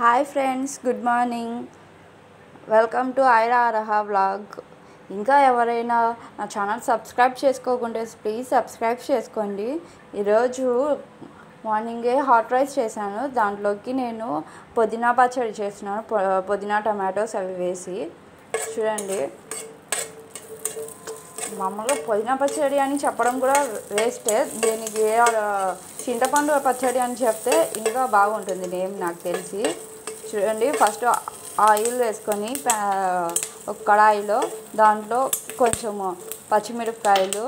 Hi friends, good morning. Welcome to Aira Araha vlog. ఇంకా ఎవరైనా నా ఛానల్ సబ్స్క్రైబ్ చేసుకోకుంటే ప్లీజ్ సబ్స్క్రైబ్ చేసుకోండి. ఈరోజు మార్నింగే హాట్ రైస్ చేశాను. దాంట్లోకి నేను పుదీనా పచ్చడి చేస్తున్నాను. పుదీనా టమాటోస్ అవి వేసి చూడండి. మామూలుగా పుదీనా పచ్చడి అని చెప్పడం కూడా వేస్టే. దీనికి చింతపండు పచ్చడి అని చెప్తే ఇంకా బాగుంటుంది నేమ్ నాకు తెలిసి. చూడండి, ఫస్ట్ ఆయిల్ వేసుకొని ఒక కడాయిలో దాంట్లో కొంచెము పచ్చిమిరపకాయలు,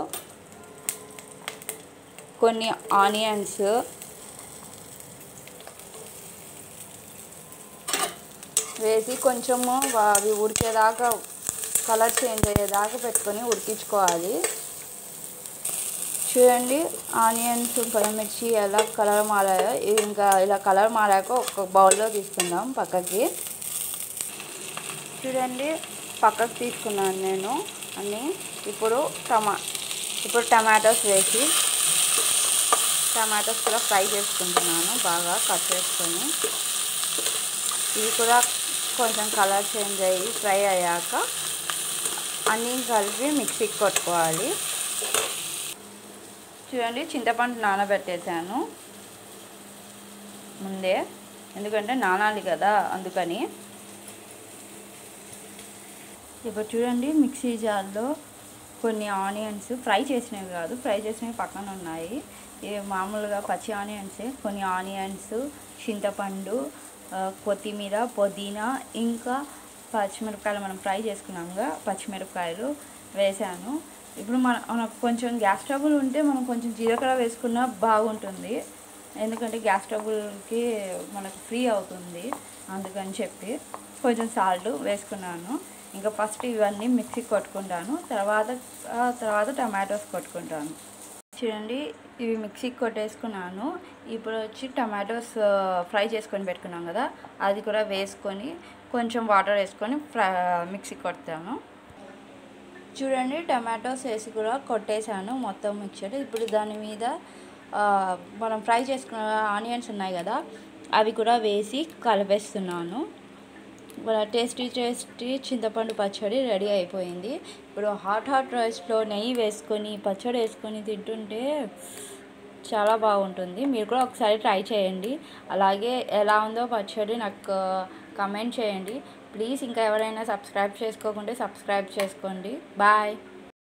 కొన్ని ఆనియన్స్, వేసి కొంచెము అవి ఉడికేదాకా కలర్ చేంజ్ అయ్యేదాకా పెట్టుకొని ఉడికించుకోవాలి. చూడండి, ఆనియన్స్ పచ్చిమిర్చి ఎలా కలర్ మారాయో. ఇంకా ఇలా కలర్ మారాక ఒక బౌల్లో తీసుకుందాం పక్కకి. చూడండి, పక్కకు తీసుకున్నాను నేను అన్నీ. ఇప్పుడు టమాటోస్ వేసి టమాటోస్ కూడా ఫ్రై చేసుకుంటున్నాను, బాగా కట్ చేసుకొని. ఇవి కూడా కొంచెం కలర్ చేంజ్ అయ్యి ఫ్రై అయ్యాక అన్నీ కలిపి మిక్సీకి కొట్టుకోవాలి. చూడండి, చింతపండు నానబెట్టేసాను ముందే, ఎందుకంటే నానాలి కదా అందుకని. ఇప్పుడు చూడండి, మిక్సీ జార్లో కొన్ని ఆనియన్స్, ఫ్రై చేసినవి కాదు, ఫ్రై చేసినవి పక్కన ఉన్నాయి. మామూలుగా పచ్చి ఆనియన్సే. కొన్ని ఆనియన్స్, చింతపండు, కొత్తిమీర, పుదీనా, ఇంకా పచ్చిమిరపకాయలు మనం ఫ్రై చేసుకున్నాముగా, పచ్చిమిరపకాయలు వేసాను. ఇప్పుడు మనకు కొంచెం గ్యాస్ ట్రబుల్ ఉంటే మనం కొంచెం జీలకర్ర వేసుకున్నా బాగుంటుంది, ఎందుకంటే గ్యాస్ ట్రబుల్కి మనకు ఫ్రీ అవుతుంది. అందుకని చెప్పి కొంచెం సాల్ట్ వేసుకున్నాను. ఇంకా ఫస్ట్ ఇవన్నీ మిక్సీకి కొట్టుకుంటాను, తర్వాత టమాటోస్ కొట్టుకుంటాను. చూడండి, ఇవి మిక్సీకి కొట్టేసుకున్నాను. ఇప్పుడు వచ్చి టమాటోస్ ఫ్రై చేసుకొని పెట్టుకున్నాం కదా, అది కూడా వేసుకొని కొంచెం వాటర్ వేసుకొని మిక్సీకి కొడతాను. చూడండి, టమాటోస్ వేసి కూడా కొట్టేశాను మొత్తం మిక్చర్. ఇప్పుడు దాని మీద మనం ఫ్రై చేసుకున్న ఆనియన్స్ ఉన్నాయి కదా, అవి కూడా వేసి కలిపేస్తున్నాను. టేస్టీ చింతపండు పచ్చడి రెడీ అయిపోయింది. ఇప్పుడు హాట్ రైస్లో నెయ్యి వేసుకొని పచ్చడి వేసుకొని తింటుంటే చాలా బాగుంటుంది. మీరు కూడా ఒకసారి ట్రై చేయండి. అలాగే ఎలా ఉందో పచ్చడి నాకు కమెంట్ చేయండి ప్లీజ్. ఇంకా ఎవరైనా సబ్స్క్రైబ్ చేసుకోకుంటే సబ్స్క్రైబ్ చేసుకోండి. బాయ్.